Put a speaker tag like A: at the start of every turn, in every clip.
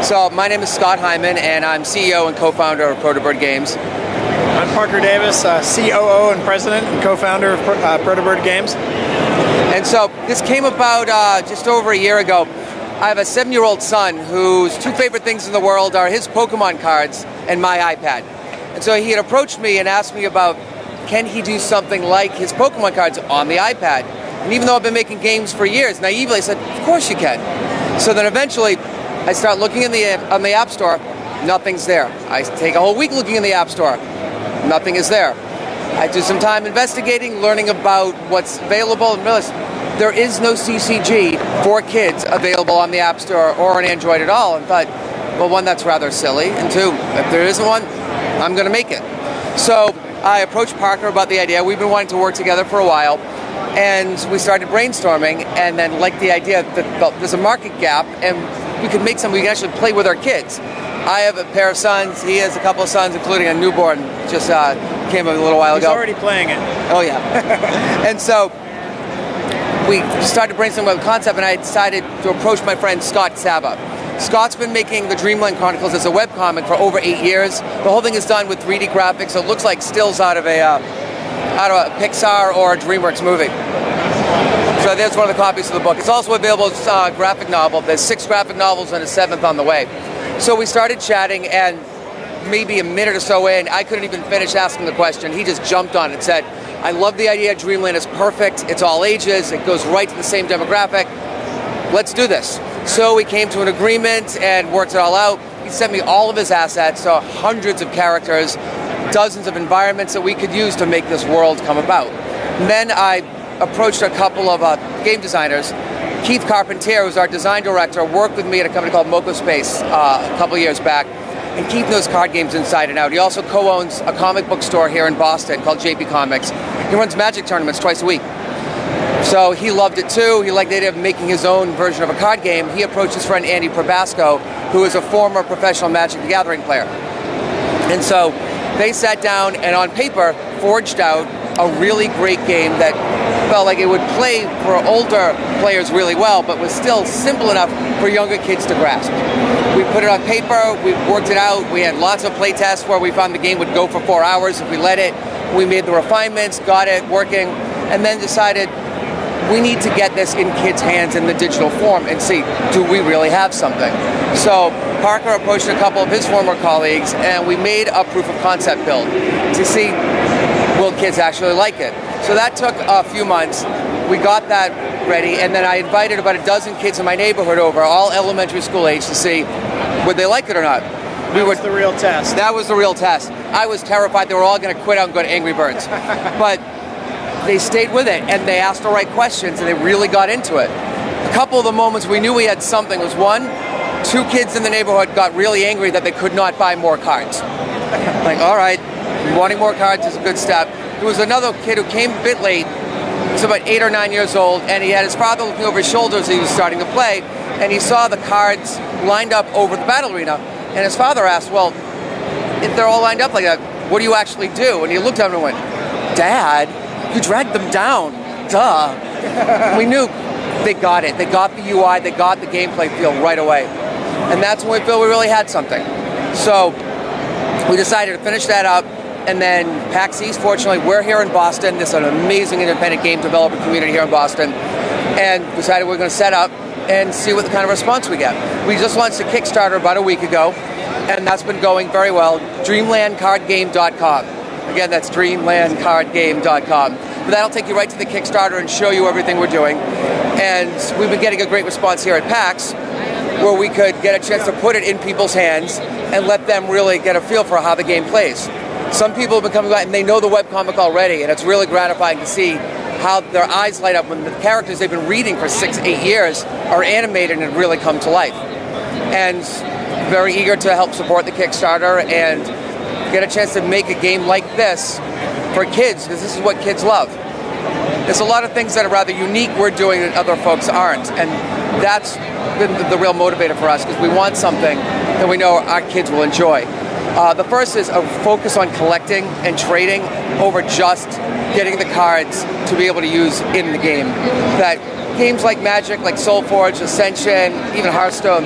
A: So my name is Scott Hyman, and I'm CEO and co-founder of Proto Games.
B: I'm Parker Davis, COO and president and co-founder of Proto Games.
A: And so this came about just over a year ago. I have a 7-year-old son whose two favorite things in the world are his Pokemon cards and my iPad. And so he had approached me and asked me about, can he do something like his Pokemon cards on the iPad? And even though I've been making games for years, naively I said, of course you can. So then eventually I start looking on the App Store, nothing's there. I take a whole week looking in the App Store, nothing is there. I do some time investigating, learning about what's available, and realize there is no CCG for kids available on the App Store or on Android at all. And thought, well, one, that's rather silly, and two, if there isn't one, I'm going to make it. So I approached Parker about the idea. We've been wanting to work together for a while, and we started brainstorming, and then liked the idea that there's a market gap, and we could make something we can actually play with our kids. I have a pair of sons, he has a couple of sons, including a newborn, just came a little while ago.
B: He's already playing it.
A: Oh yeah. And so we started brainstorming about the concept, and I decided to approach my friend Scott Saba. Scott's been making the Dreamland Chronicles as a webcomic for over 8 years. The whole thing is done with 3D graphics, so it looks like stills out of a Pixar or a DreamWorks movie. So there's one of the copies of the book. It's also available as a graphic novel. There's 6 graphic novels and a 7th on the way. So we started chatting, and maybe a minute or so in, I couldn't even finish asking the question. He just jumped on it and said, I love the idea. Dreamland is perfect. It's all ages. It goes right to the same demographic. Let's do this. So we came to an agreement and worked it all out. He sent me all of his assets, so hundreds of characters, dozens of environments that we could use to make this world come about. And then I approached a couple of game designers. Keith Carpentier, who's our design director, worked with me at a company called Moco Space a couple of years back. And Keith knows card games inside and out. He also co-owns a comic book store here in Boston called JP Comics. He runs Magic tournaments twice a week. So he loved it too. He liked the idea of making his own version of a card game. He approached his friend Andy Probasco, who is a former professional Magic the Gathering player. And so they sat down and on paper forged out a really great game that felt like it would play for older players really well, but was still simple enough for younger kids to grasp. We put it on paper, we worked it out, we had lots of play tests where we found the game would go for 4 hours if we let it. We made the refinements, got it working, and then decided we need to get this in kids' hands in the digital form and see, do we really have something? So Parker approached a couple of his former colleagues, and we made a proof of concept build to see, will kids actually like it? So that took a few months. We got that ready, and then I invited about a dozen kids in my neighborhood over, all elementary school age, to see would they like it or not.
B: That was the real test.
A: That was the real test. I was terrified they were all going to quit out and go to Angry Birds. But they stayed with it, and they asked the right questions, and they really got into it. A couple of the moments we knew we had something was, one, 2 kids in the neighborhood got really angry that they could not buy more cards. Like, all right, wanting more cards is a good step. There was another kid who came a bit late. He was about 8 or 9 years old, and he had his father looking over his shoulder as he was starting to play, and he saw the cards lined up over the battle arena, and his father asked, well, if they're all lined up like that, what do you actually do? And he looked at him and went, Dad, you dragged them down, duh. We knew they got it. They got the UI, they got the gameplay feel right away. And that's when we felt we really had something. So we decided to finish that up. And then PAX East, fortunately, we're here in Boston. This is an amazing independent game developer community here in Boston. And decided we're going to set up and see what the kind of response we get. We just launched a Kickstarter about a week ago, and that's been going very well. DreamlandCardGame.com. Again, that's DreamlandCardGame.com. But that'll take you right to the Kickstarter and show you everything we're doing. And we've been getting a great response here at PAX, where we could get a chance to put it in people's hands and let them really get a feel for how the game plays. Some people have been coming back and they know the webcomic already, and it's really gratifying to see how their eyes light up when the characters they've been reading for 6-8 years are animated and really come to life. And very eager to help support the Kickstarter and get a chance to make a game like this for kids, because this is what kids love. There's a lot of things that are rather unique we're doing that other folks aren't, and that's been the real motivator for us, because we want something that we know our kids will enjoy. The first is a focus on collecting and trading over just getting the cards to be able to use in the game. That games like Magic, like SoulForge, Ascension, even Hearthstone,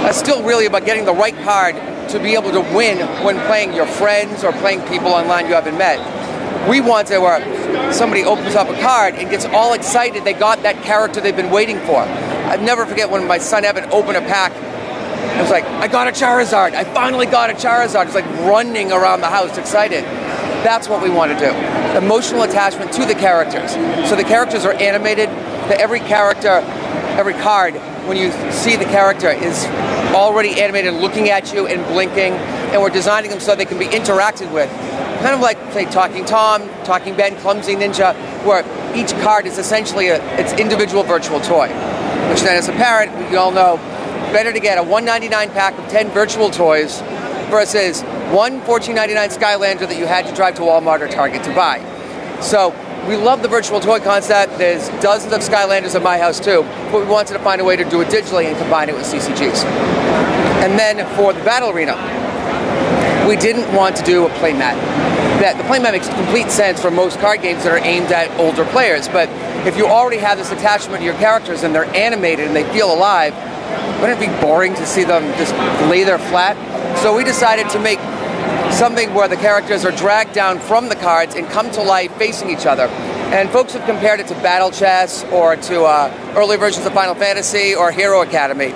A: are still really about getting the right card to be able to win when playing your friends or playing people online you haven't met. We want to where somebody opens up a card and gets all excited they got that character they've been waiting for. I'll never forget when my son Evan opened a pack. It was like, I got a Charizard. I finally got a Charizard. It's like running around the house excited. That's what we want to do. Emotional attachment to the characters. So the characters are animated. That every character, every card, when you see the character, is already animated, looking at you and blinking. And we're designing them so they can be interacted with. Kind of like, say, Talking Tom, Talking Ben, Clumsy Ninja, where each card is essentially its individual virtual toy. Which then, as a parent, we all know, better to get a $1.99 pack of 10 virtual toys versus one $14.99 Skylander that you had to drive to Walmart or Target to buy. So we love the virtual toy concept. There's dozens of Skylanders at my house too, but we wanted to find a way to do it digitally and combine it with CCGs. And then for the Battle Arena, we didn't want to do a playmat. The playmat makes complete sense for most card games that are aimed at older players, but if you already have this attachment to your characters and they're animated and they feel alive, wouldn't it be boring to see them just lay there flat? So we decided to make something where the characters are dragged down from the cards and come to life facing each other. And folks have compared it to Battle Chess or to early versions of Final Fantasy or Hero Academy.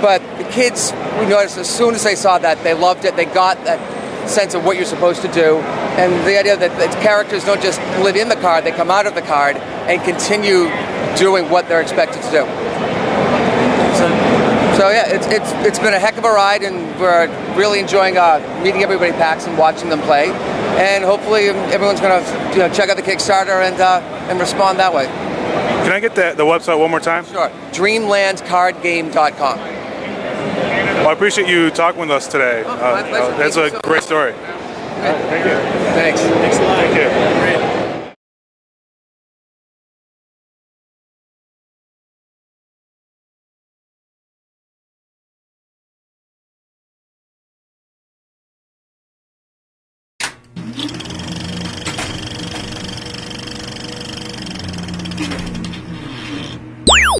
A: But the kids, we noticed as soon as they saw that, they loved it. They got that sense of what you're supposed to do. And the idea that the characters don't just live in the card, they come out of the card and continue doing what they're expected to do. So yeah, it's been a heck of a ride, and we're really enjoying meeting everybody at PAX and watching them play. And hopefully everyone's going to check out the Kickstarter and respond that way.
C: Can I get the website one more time?
A: Sure. DreamlandCardGame.com.
C: Well, I appreciate you talking with us today.
A: Oh, my pleasure.
C: That's a great story.
A: Thank you.
C: Thank you.
A: Thanks.
B: Thanks a lot.
C: Thank you.